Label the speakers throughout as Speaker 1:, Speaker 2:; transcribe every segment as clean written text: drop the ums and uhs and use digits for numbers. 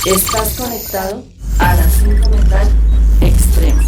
Speaker 1: Estás conectado a la 5 Metal Extrema.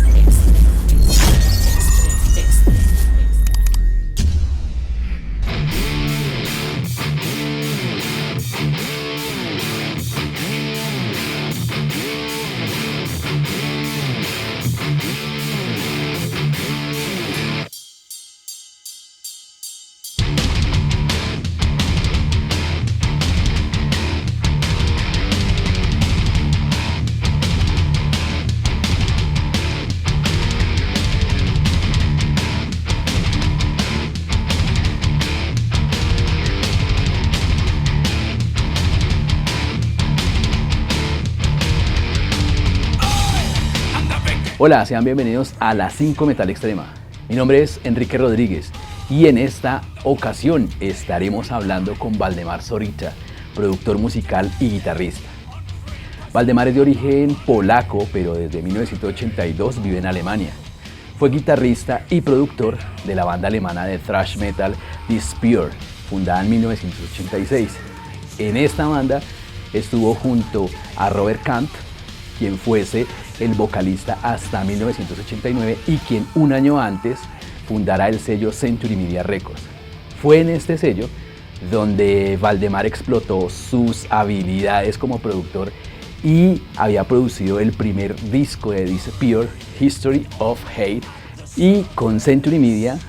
Speaker 2: Hola, sean bienvenidos a la 5 Metal Extrema. Mi nombre es Enrique Rodríguez y en esta ocasión estaremos hablando con Waldemar Sorychta, productor musical y guitarrista. Waldemar es de origen polaco, pero desde 1982 vive en Alemania. Fue guitarrista y productor de la banda alemana de Thrash Metal DESPAIR, fundada en 1986. En esta banda estuvo junto a Robert Kant, quien fuese el vocalista hasta 1989 y quien un año antes fundara el sello Century Media Records. Fue en este sello donde Waldemar explotó sus habilidades como productor y había producido el primer disco de DESPAIR, History of Hate, y con Century Media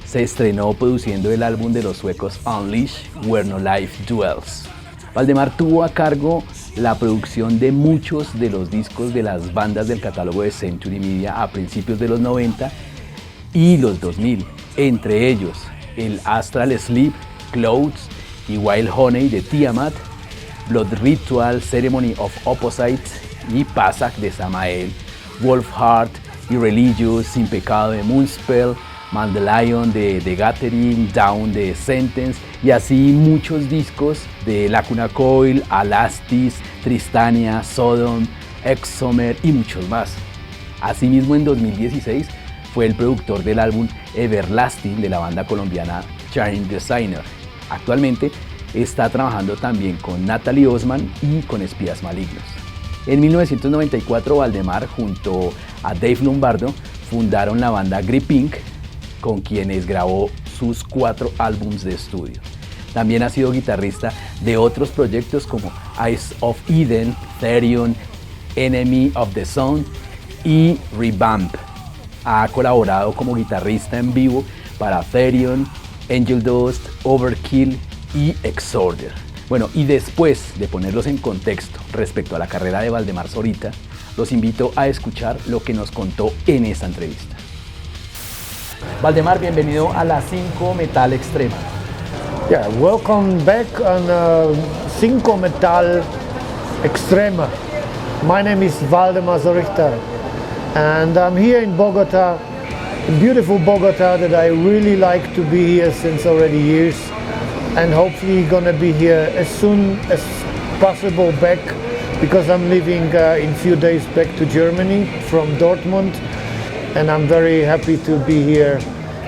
Speaker 2: se estrenó produciendo el álbum de los suecos Allí, Where No Life Dwells. Waldemar tuvo a cargo la producción de muchos de los discos de las bandas del catálogo de Century Media a principios de los 90 y los 2000, entre ellos el Astral Sleep, Clouds y Wild Honey de Tiamat, Blood Ritual, Ceremony of Opposites y Passac de Samael, Wolfheart y Religious, Sin Pecado de Moonspell, Mandelion de The Gathering, Down de Sentence y así muchos discos de Lacuna Coil, Alastis, Tristania, Sodom, 𝐒𝐵𝐲𝐜 y muchos más. Asimismo, en 2016 fue el productor del álbum Everlasting de la banda colombiana Charm Designer. Actualmente está trabajando también con Nataly Ossman y con Espías Malignos. En 1994 Waldemar junto a Dave Lombardo fundaron la banda 𝐒𝐵𝐻, con quienes grabó sus 4 álbumes de estudio. También ha sido guitarrista de otros proyectos como Eyes of Eden, Therion, Enemy of the Sun y Revamp. Ha colaborado como guitarrista en vivo para Therion, Angel Dust, Overkill y Exhorder. Bueno, y después de ponerlos en contexto respecto a la carrera de Waldemar Sorychta, los invito a escuchar lo que nos contó en esta entrevista. Waldemar, bienvenido a la 5 Metal Extrema.
Speaker 3: Yeah, welcome back on 5 Metal Extrema. My name is Waldemar Sorychta and I'm here in Bogota, in beautiful Bogota that I really like to be here since already years, and hopefully gonna be here as soon as possible back, because I'm leaving in few days back to Germany from Dortmund, and I'm very happy to be here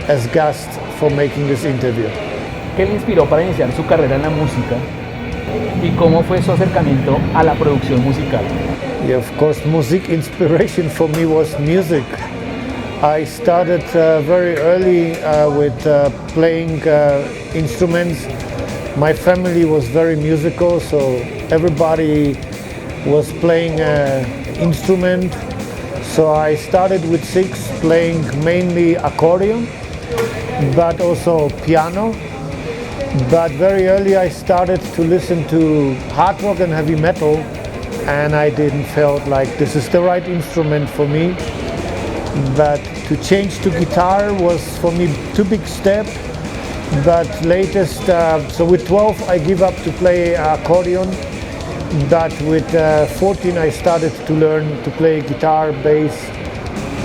Speaker 3: as guest for making this interview.
Speaker 2: ¿Qué le inspiró para iniciar su carrera en la música y cómo fue su acercamiento a la producción musical?
Speaker 3: Yeah, of course, music inspiration for me was music. I started very early with playing instruments. My family was very musical, so everybody was playing an instrument. So I started with 6 playing mainly accordion, but also piano. But very early I started to listen to hard rock and heavy metal, and I didn't felt like this is the right instrument for me. But to change to guitar was for me too big step. But latest, so with 12 I give up to play accordion. But with 14 I started to learn to play guitar, bass,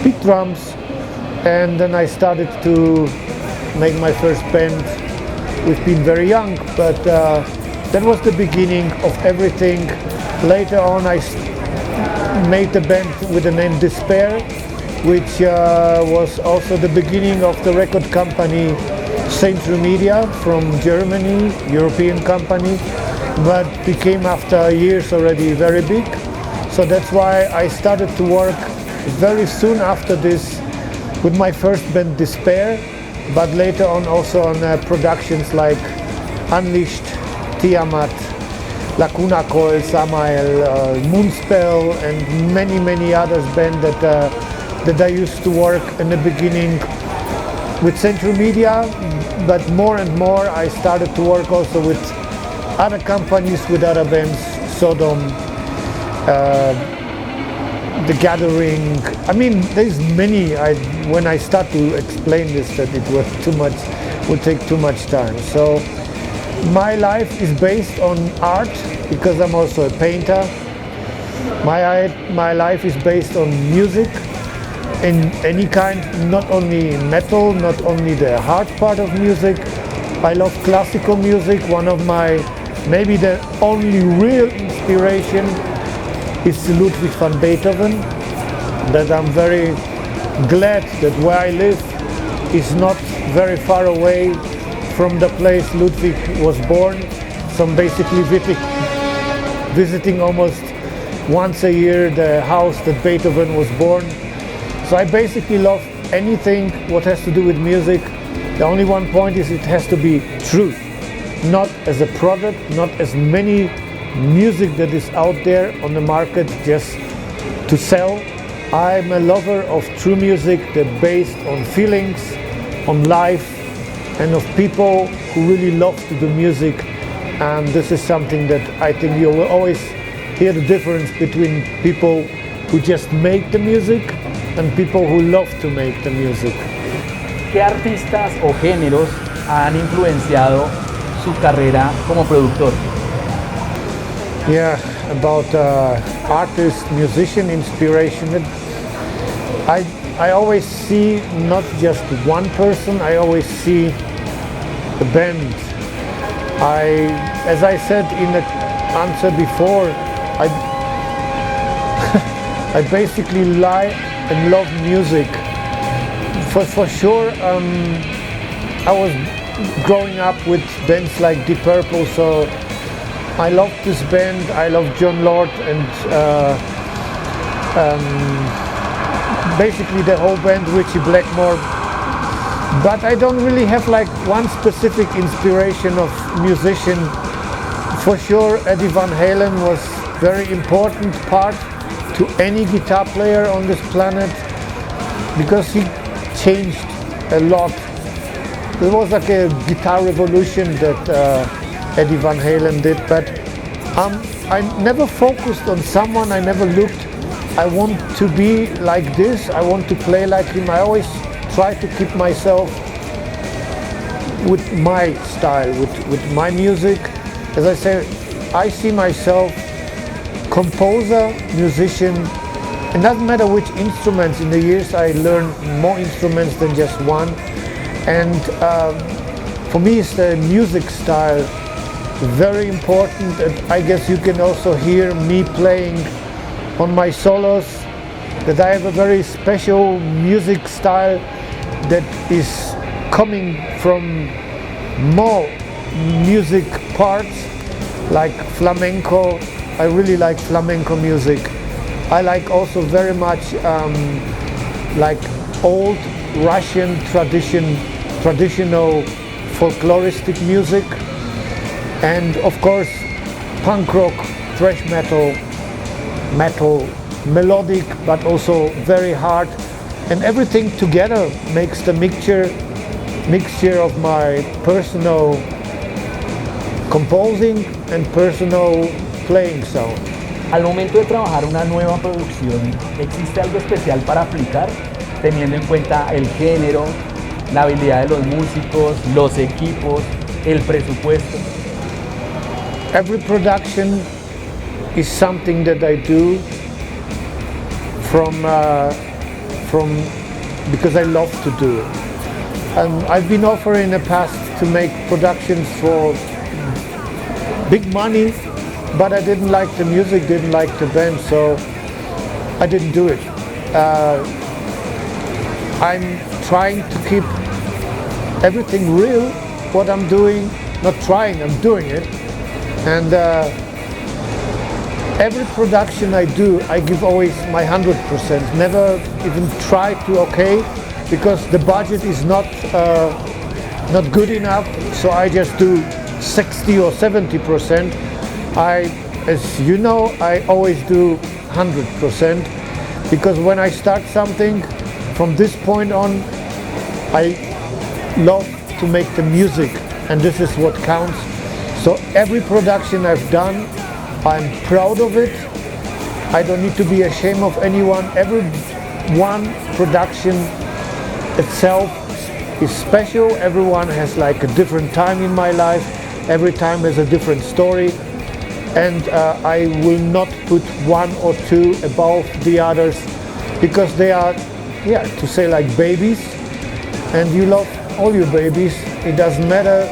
Speaker 3: big drums, and then I started to make my first band. We've been very young, but that was the beginning of everything. Later on I made the band with the name DESPAIR, which was also the beginning of the record company Century Media from Germany, European company. but became after years already very big. So that's why I started to work very soon after this with my first band Despair, but later on also on productions like Unleashed, Tiamat, Lacuna Coil, Samael, Moonspell, and many others bands that I used to work in the beginning with Central Media, but more and more I started to work also with other companies, with other bands, Sodom, The Gathering. I mean, there's many. When I start to explain this, that it was too much, would take too much time. So my life is based on art because I'm also a painter. My life is based on music in any kind, not only metal, not only the hard part of music. I love classical music. One of my, maybe the only real inspiration is Ludwig van Beethoven. That I'm very glad that where I live is not very far away from the place Ludwig was born. So I'm basically visiting almost once a year the house that Beethoven was born. So I basically love anything what has to do with music. The only one point is it has to be true, not as a product, not as many music that is out there on the market just to sell. I'm a lover of true music that based on feelings, on life, and of people who really love to do music. And this is something that I think you will always hear the difference between people who just make the music and people who love to make the music.
Speaker 2: ¿Qué artistas o géneros han influenciado su carrera como productor?
Speaker 3: Yeah, about artist, musician inspiration. I always see not just one person, I always see the band. As I said in the answer before, I basically like and love music. For sure, I was growing up with bands like Deep Purple, so I love this band. I love John Lord and basically the whole band, Richie Blackmore. But I don't really have like one specific inspiration of musician. For sure, Eddie Van Halen was very important part to any guitar player on this planet because he changed a lot. There was like a guitar revolution that Eddie Van Halen did, but I never focused on someone. I never looked, I want to be like this, I want to play like him. I always try to keep myself with my style, with my music. As I say, I see myself composer, musician. It doesn't matter which instruments. In the years I learned more instruments than just one. And for me it's the music style very important. And I guess you can also hear me playing on my solos that I have a very special music style that is coming from more music parts like flamenco. I really like flamenco music. I like also very much like old Russian traditional folkloristic music, and of course punk rock, thrash metal, melodic but also very hard, and everything together makes the mixture of my personal composing and personal playing sound.
Speaker 2: Al momento de trabajar una nueva producción, ¿existe algo especial para aplicar, teniendo en cuenta el género, la habilidad de los músicos, los equipos, el presupuesto?
Speaker 3: Every production is something that I do from because I love to do it. I've been offered in the past to make productions for big money, but I didn't like the music, didn't like the band, so I didn't do it. I'm trying to keep everything real, what I'm doing, not trying, I'm doing it. And every production I do, I give always my 100%. Never even try to, because the budget is not good enough, so I just do 60 or 70%. As you know, I always do 100%, because when I start something, from this point on, I love to make the music, and this is what counts. So every production I've done, I'm proud of it. I don't need to be ashamed of anyone. Every one production itself is special. Everyone has like a different time in my life. Every time has a different story. And I will not put one or two above the others, because they are, to say like babies, and you love all your babies. It doesn't matter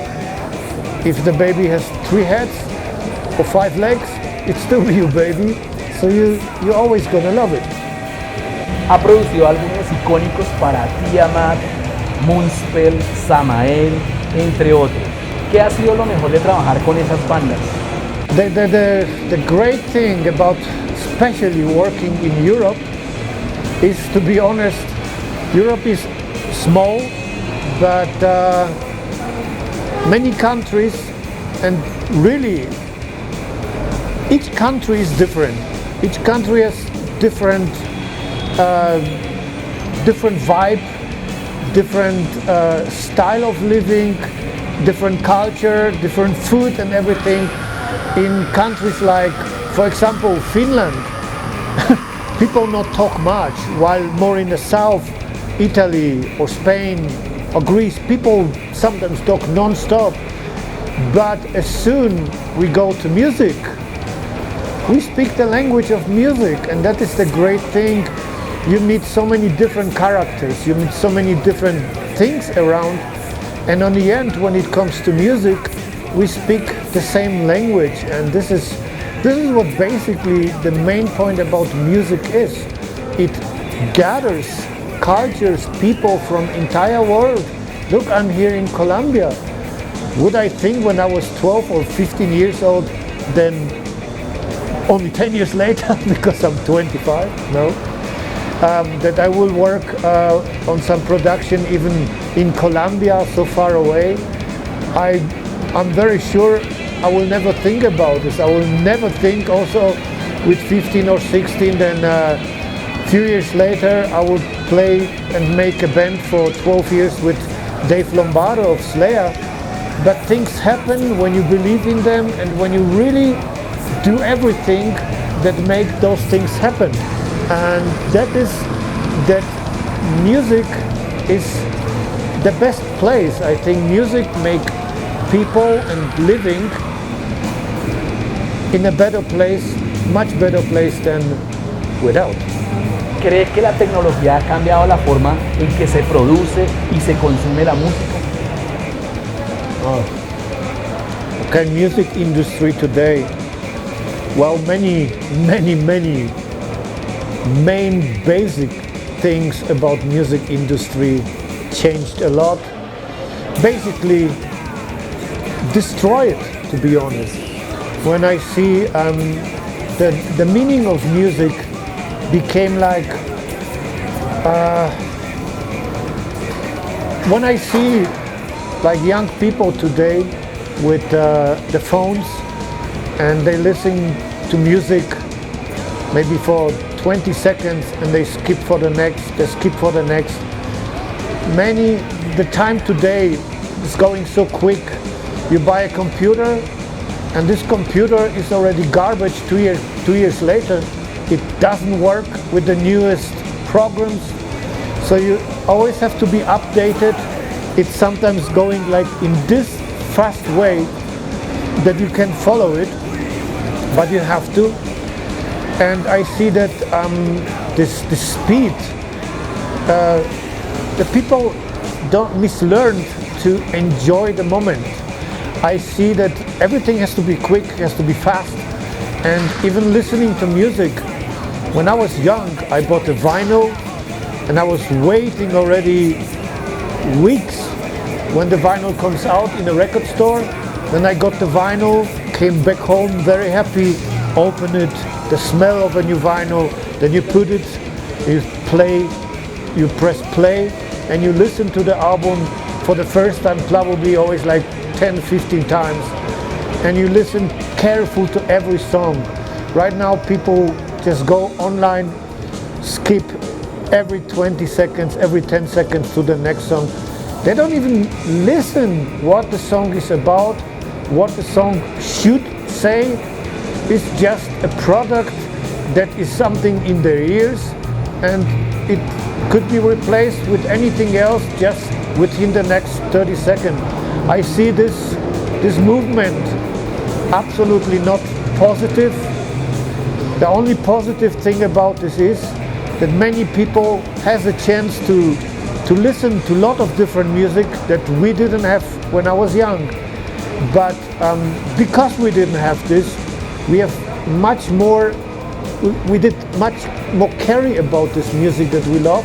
Speaker 3: if the baby has 3 heads or 5 legs, it's still your baby, so you're always gonna love it.
Speaker 2: Ha producido álbumes icónicos para Tiamat, Moonspell, Samael, entre otros. ¿Qué ha sido lo mejor de trabajar con esas bandas?
Speaker 3: The great thing about especially working in Europe is, to be honest, Europe is small, but many countries, and really each country is different. Each country has different vibe, different style of living, different culture, different food and everything. In countries like, for example, Finland, people not talk much, while more in the south, Italy or Spain or Greece, people sometimes talk non-stop. But as soon we go to music, we speak the language of music, and that is the great thing. You meet so many different characters, you meet so many different things around, and on the end, when it comes to music, we speak the same language, and this is what basically the main point about music is. It gathers cultures, people from entire world. Look, I'm here in Colombia. Would I think when I was 12 or 15 years old, then only 10 years later, because I'm 25, no, that I will work on some production even in Colombia, so far away? I'm very sure I will never think about this. I will never think also with 15 or 16, then a few years later I will play and make a band for 12 years with Dave Lombardo of Slayer. But things happen when you believe in them and when you really do everything that make those things happen. And that music is the best place. I think music make people and living in a better place, much better place than without.
Speaker 2: ¿Cree que la tecnología ha cambiado la forma en que se produce y se consume la música?
Speaker 3: Okay, music industry today, well, many main basic things about music industry changed a lot. Basically, destroy it, to be honest. When I see the meaning of music became like, when I see like young people today with the phones, and they listen to music maybe for 20 seconds and they skip for the next, the time today is going so quick. You buy a computer and this computer is already garbage 2 years later. It doesn't work with the newest programs, so you always have to be updated. It's sometimes going like in this fast way that you can follow it, but you have to. And I see that this speed, the people don't mislearn to enjoy the moment. I see that everything has to be quick, has to be fast, and even listening to music. When I was young, I bought a vinyl, and I was waiting already weeks when the vinyl comes out in a record store. Then I got the vinyl, came back home very happy, open it, the smell of a new vinyl, then you put it, you play, you press play, and you listen to the album for the first time, probably always like 10, 15 times. And you listen careful to every song. Right now people just go online, skip every 20 seconds, every 10 seconds to the next song. They don't even listen what the song is about, what the song should say. It's just a product that is something in their ears, and it could be replaced with anything else just within the next 30 seconds. I see this movement absolutely not positive. The only positive thing about this is that many people has a chance to listen to a lot of different music that we didn't have when I was young. But because we didn't have this, we have much more, we did much more care about this music that we love.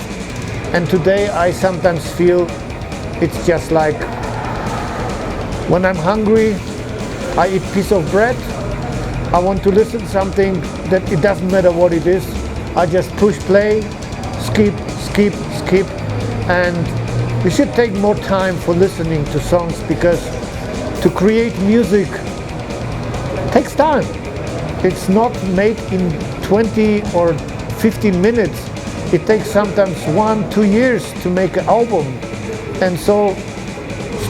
Speaker 3: And today I sometimes feel it's just like when I'm hungry, I eat a piece of bread, I want to listen to something that it doesn't matter what it is. I just push play, skip, skip, skip, and we should take more time for listening to songs, because to create music takes time. It's not made in 20 or 15 minutes. It takes sometimes 1-2 years to make an album. And so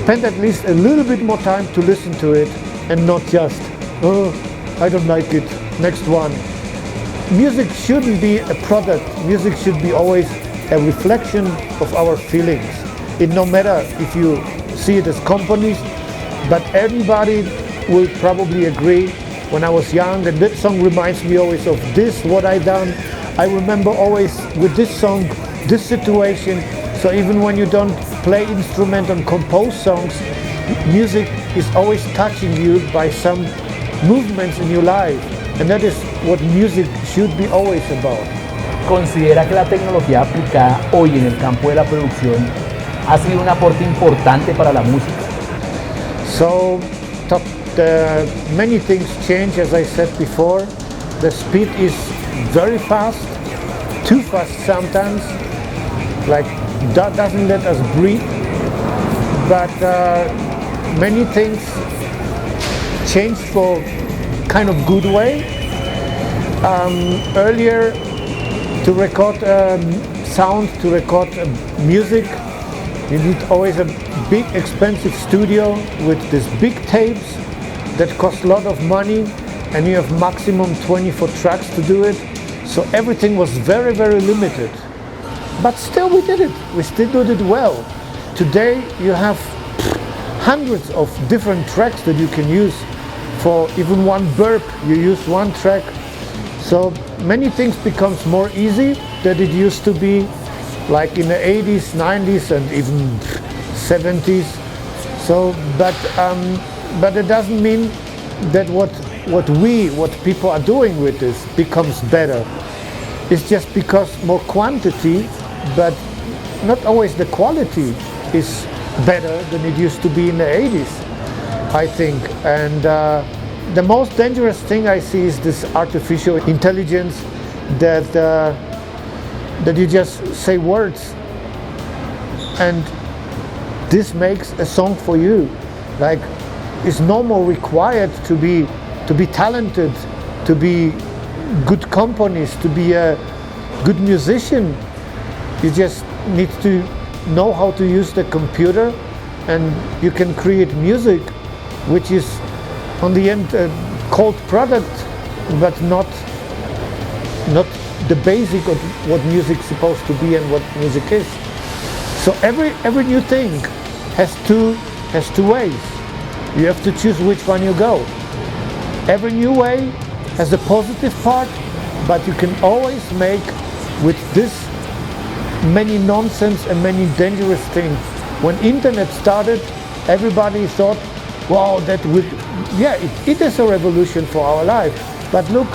Speaker 3: spend at least a little bit more time to listen to it, and not just, oh, I don't like it, next one. Music shouldn't be a product. Music should be always a reflection of our feelings. It no matter if you see it as companies, but everybody will probably agree. When I was young, and that song reminds me always of this, what I done. I remember always with this song, this situation. So even when you don't play instrument and compose songs, music is always touching you by some movements in your life. And that is what music should be always about.
Speaker 2: ¿Considera que la tecnología aplicada hoy en el campo de la producción ha sido un aporte importante para la música?
Speaker 3: So, many things change, as I said before. The speed is very fast, too fast sometimes, like that doesn't let us breathe. But many things change for kind of good way. Earlier, to record sound, to record music, you need always a big expensive studio with these big tapes that cost a lot of money, and you have maximum 24 tracks to do it. So everything was very, very limited. But still we did it. We still did it well. Today you have hundreds of different tracks that you can use. For even one burp, you use one track. So many things becomes more easy than it used to be, like in the 80s, 90s, and even 70s. So, but it doesn't mean that what people are doing with this becomes better. It's just because more quantity, but not always the quality is better than it used to be in the 80s, I think. And the most dangerous thing I see is this artificial intelligence that you just say words and this makes a song for you. Like, it's no more required to be talented, to be good companies, to be a good musician. You just need to know how to use the computer, and you can create music which is on the end called product, but not the basic of what music's supposed to be and what music is. So every new thing has two ways. You have to choose which one you go. Every new way has a positive part, but you can always make with this many nonsense and many dangerous things. When internet started, everybody thought, wow, that would, yeah, it is a revolution for our life. But look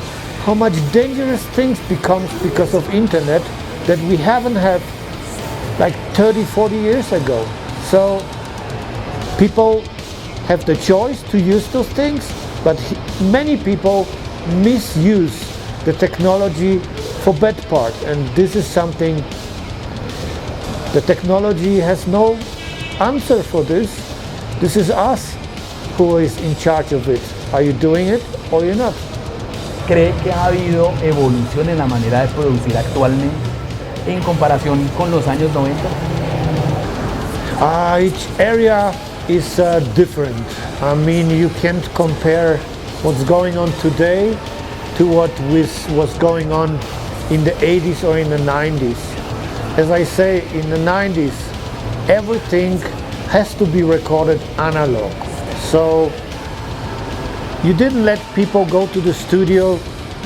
Speaker 3: how much dangerous things becomes because of internet that we haven't had like 30, 40 years ago. So people have the choice to use those things, but many people misuse the technology for bad part, and this is something the technology has no answer for this. This is us who is in charge of it. Are you doing it or you're not?
Speaker 2: ¿Cree que ha habido evolución en la manera de producir actualmente en comparación con los años 90?
Speaker 3: Each area is different. I mean, you can't compare what's going on today to what was going on in the 80s or in the 90s. As I say, in the 90s, everything has to be recorded analog. So you didn't let people go to the studio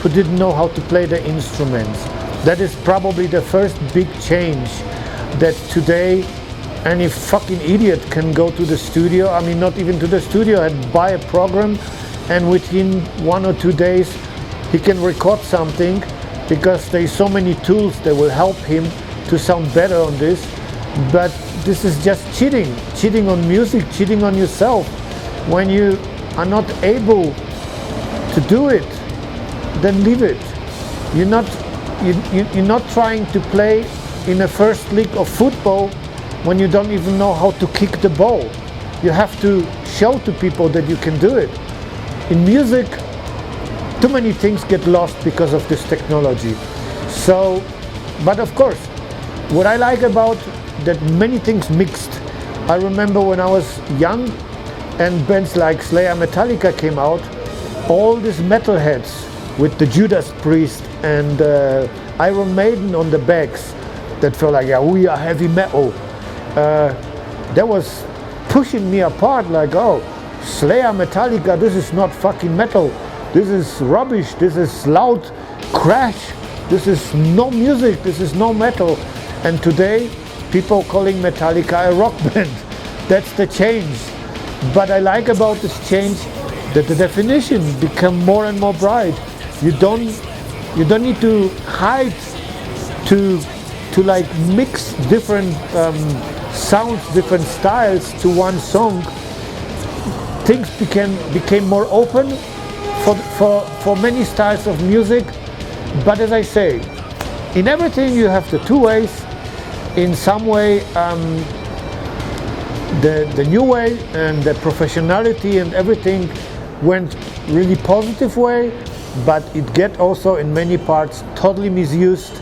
Speaker 3: who didn't know how to play the instruments. That is probably the first big change, that today any fucking idiot can go to the studio, I mean not even to the studio, and buy a program, and within 1 or 2 days he can record something, because there's so many tools that will help him to sound better on this. But this is just cheating on music, cheating on yourself. When you are not able to do it, then leave it. You're not trying to play in a first league of football when you don't even know how to kick the ball. You have to show to people that you can do it. In music, too many things get lost because of this technology. So, but of course, what I like about that many things mixed. I remember when I was young and bands like Slayer, Metallica came out, all these metalheads with the Judas Priest and Iron Maiden on the backs that felt like, yeah, we are heavy metal. That was pushing me apart, like, oh, Slayer, Metallica, this is not fucking metal. This is rubbish, this is loud crash, this is no music, this is no metal. And today, people calling Metallica a rock band. That's the change. But I like about this change that the definition become more and more bright. You don't need to hide to like mix different sounds, different styles to one song. Things became more open for many styles of music. But as I say, in everything you have the two ways. In some way, the new way and the professionality and everything went really positive way, but it get also in many parts totally misused.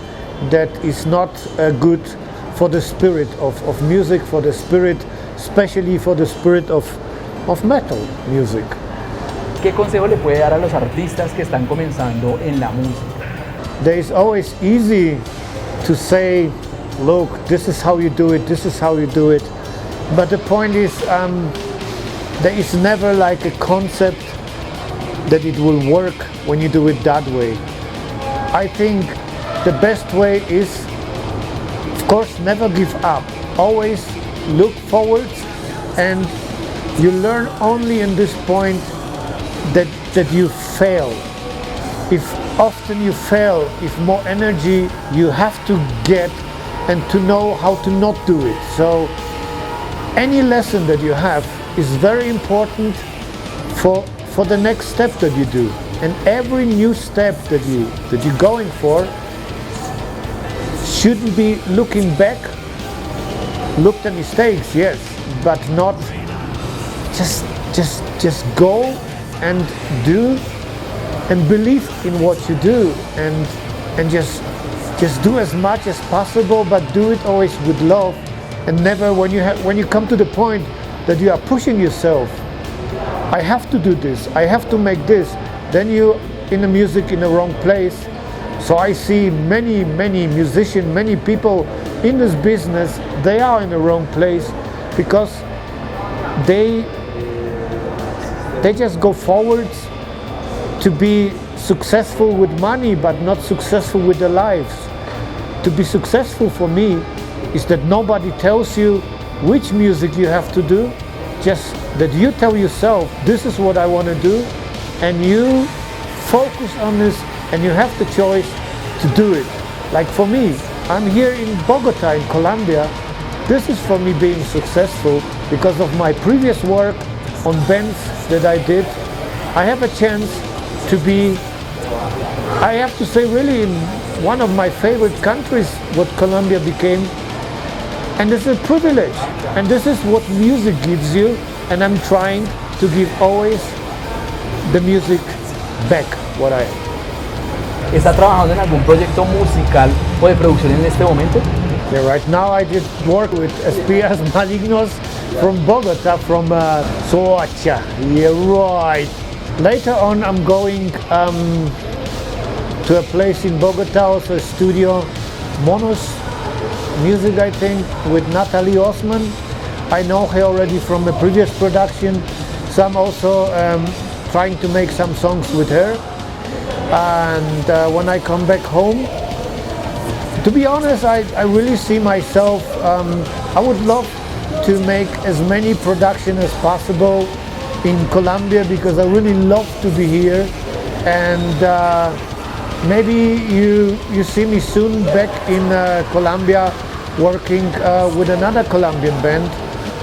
Speaker 3: That is not good for the spirit of music, for the spirit, especially for the spirit of metal music.
Speaker 2: ¿Qué consejo le puede dar a los artistas que están comenzando en la música?
Speaker 3: There is always easy to say, look, this is how you do it, this is how you do it. But the point is, there is never like a concept that it will work when you do it that way. I think the best way is, of course, never give up. Always look forward, and you learn only in this point that you fail. If often you fail, if more energy you have to get and to know how to not do it. So any lesson that you have is very important for the next step that you do. And every new step that you're going for shouldn't be looking back. Look at mistakes, yes, but not just go and do and believe in what you do and just do as much as possible, but do it always with love, and never when you come to the point that you are pushing yourself, I have to do this, I have to make this, then you in the music in the wrong place. So I see many musicians, many people in this business, they are in the wrong place because they just go forwards to be successful with money, but not successful with their lives. To be successful for me is that nobody tells you which music you have to do, just that you tell yourself, this is what I want to do, and you focus on this, and you have the choice to do it. Like for me, I'm here in Bogota, in Colombia. This is for me being successful because of my previous work on bands that I did. I have a chance to be, I have to say, really in one of my favorite countries, what Colombia became. And this is a privilege. And this is what music gives you. And I'm trying to give always the music back what I am.
Speaker 2: ¿Está trabajando en algún proyecto musical o de producción en este momento?
Speaker 3: Yeah, right now I just work with Espías Malignos from Bogota, from Soacha. Yeah, right. Later on I'm going to a place in Bogota, also a studio, Monos Music, I think, with Nataly Ossman. I know her already from a previous production, so I'm also trying to make some songs with her. And when I come back home, to be honest, I really see myself, I would love to make as many productions as possible in Colombia, because I really love to be here. And maybe you see me soon back in Colombia working with another Colombian band.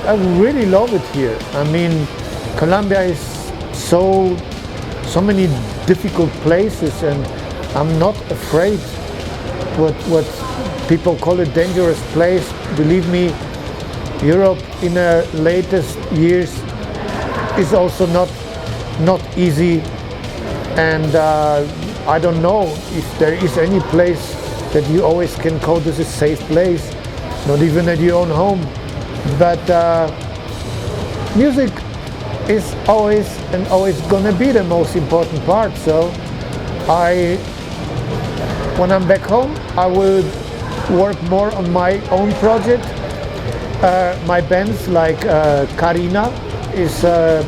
Speaker 3: I really love it here. I mean, Colombia is so many difficult places, and I'm not afraid what people call a dangerous place. Believe me, Europe in the latest years is also not easy, and I don't know if there is any place that you always can call this a safe place, not even at your own home. But music is always gonna be the most important part. So when I'm back home, I will work more on my own project. My bands like Karina is a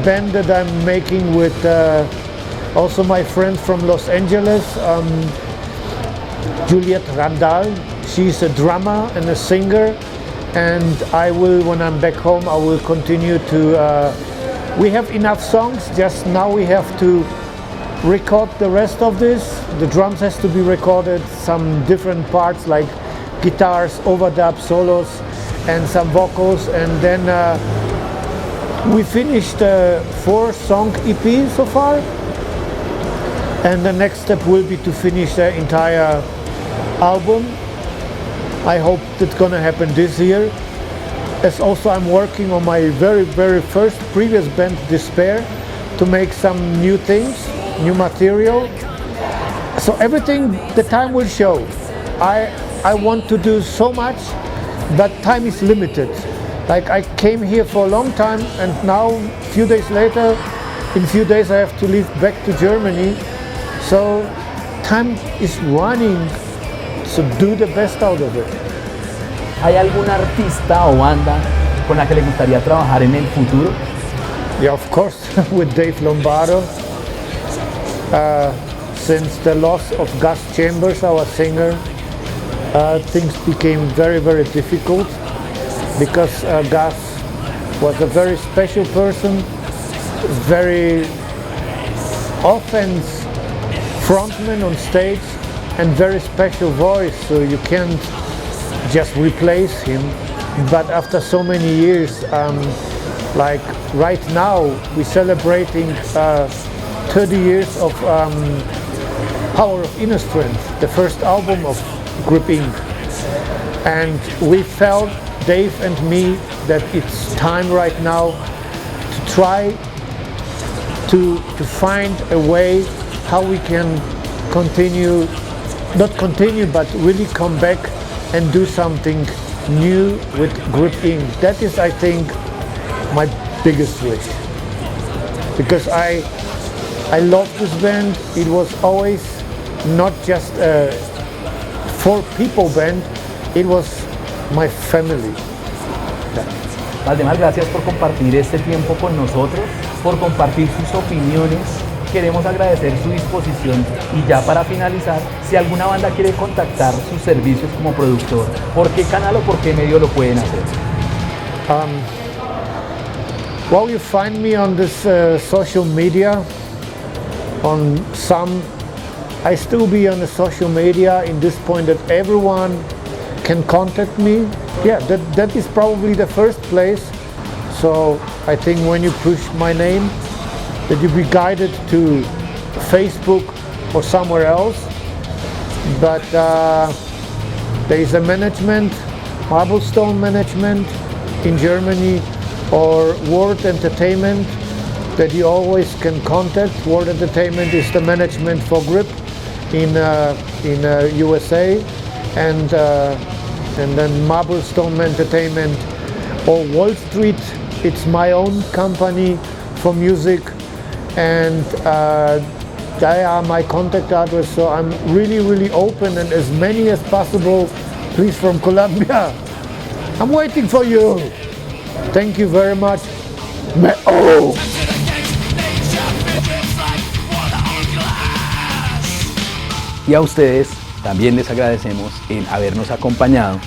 Speaker 3: band that I'm making with also my friend from Los Angeles, Juliet Randall. She's a drummer and a singer, and I will, when I'm back home, I will continue to, we have enough songs, just now we have to record the rest of this. The drums has to be recorded, some different parts like guitars, overdub, solos, and some vocals, and then we finished a 4-song EP so far, and the next step will be to finish the entire album. I hope that's gonna happen this year. As also I'm working on my very first previous band, Despair, to make some new things, new material. So everything the time will show. I want to do so much, but time is limited. Like, I came here for a long time, and now a few days later, in a few days I have to leave back to Germany. So time is running, so do the best out of it.
Speaker 2: ¿Hay algún artista o banda con la que le gustaría trabajar en el futuro?
Speaker 3: Yeah, of course, with Dave Lombardo. Since the loss of Gus Chambers, our singer, things became very difficult, because Gus was a very special person, very offense frontman on stage, and very special voice, so you can't just replace him. But after so many years, like right now, we're celebrating 30 years of Power of Inner Strength, the first album of Group Inc. And we felt, Dave and me, that it's time right now to try to find a way how we can continue, not continue, but really come back and do something new with Group Inc. That is, I think, my biggest wish. Because I love this band. It was always not just a 4-people band, it was my family.
Speaker 2: Waldemar, gracias por compartir este tiempo con nosotros, por compartir sus opiniones. Queremos agradecer su disposición, y ya para finalizar, si alguna banda quiere contactar sus servicios como productor, ¿por qué canal o por qué medio lo pueden hacer?
Speaker 3: Well, you find me on this social media. On some, I still be on the social media in this point that everyone can contact me. Yeah, that is probably the first place. So I think when you push my name, that you be guided to Facebook or somewhere else. But there is a management, Marblestone Management in Germany, or World Entertainment, that you always can contact. World Entertainment is the management for Grip in USA, and then Marblestone Entertainment or Wall Street. It's my own company for music, and they are my contact address. So I'm really open, and as many as possible, please, from Colombia. I'm waiting for you. Thank you very much. Oh.
Speaker 2: Y a ustedes también les agradecemos el habernos acompañado.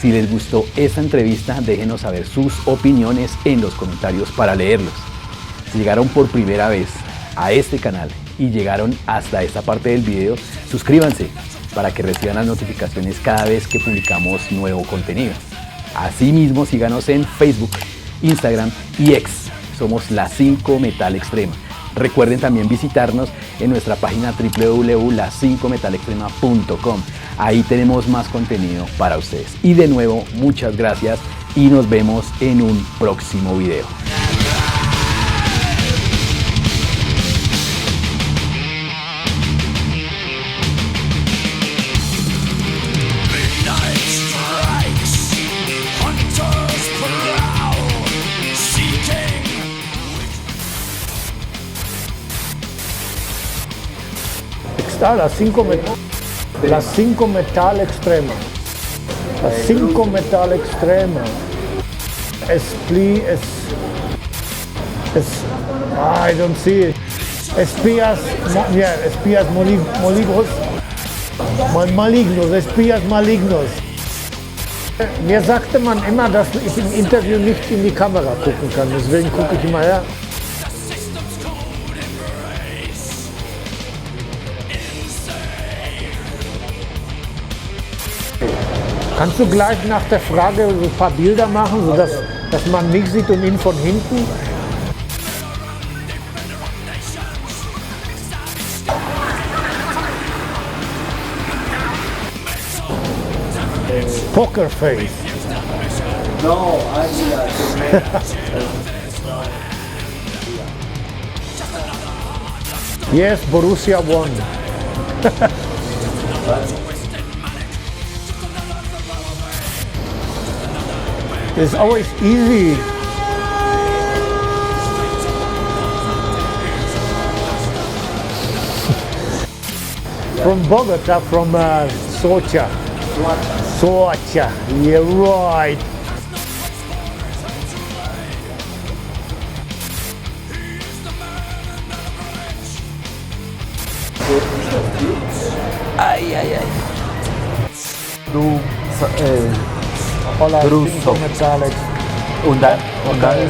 Speaker 2: Si les gustó esta entrevista, déjenos saber sus opiniones en los comentarios para leerlos. Si llegaron por primera vez a este canal y llegaron hasta esta parte del video, suscríbanse para que reciban las notificaciones cada vez que publicamos nuevo contenido. Asimismo, síganos en Facebook, Instagram y X. Somos la 5 Metal Extrema. Recuerden también visitarnos en nuestra página www.la5metalextrema.com. Ahí tenemos más contenido para ustedes. Y de nuevo, muchas gracias y nos vemos en un próximo video.
Speaker 3: Está la 5 Metal Extrema. La 5 Metal Extrema. I don't see it. Espías Malignos. Espías Malignos. Mir sagte man immer, dass ich im Interview nicht in die Kamera gucken kann. Deswegen gucke ich immer her. Kannst du gleich nach der Frage so ein paar Bilder machen, sodass man mich sieht und ihn von hinten? Pokerface.
Speaker 4: No, I
Speaker 3: Yes, Borussia won. It's always easy. From Bogota, from Sorychta. Sorychta, yeah, right.
Speaker 2: Ay.
Speaker 4: Du,
Speaker 3: Hola,
Speaker 4: Druso. Und dann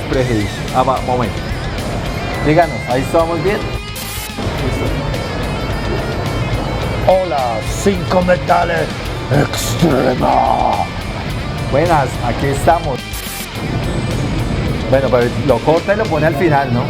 Speaker 4: spreche ich. Aber Moment. Díganos, ¿ahí estamos bien?
Speaker 3: Hola, 5 Metal Extrema.
Speaker 4: Buenas, aquí estamos. Bueno, pero lo corta y lo pone al final, ¿no?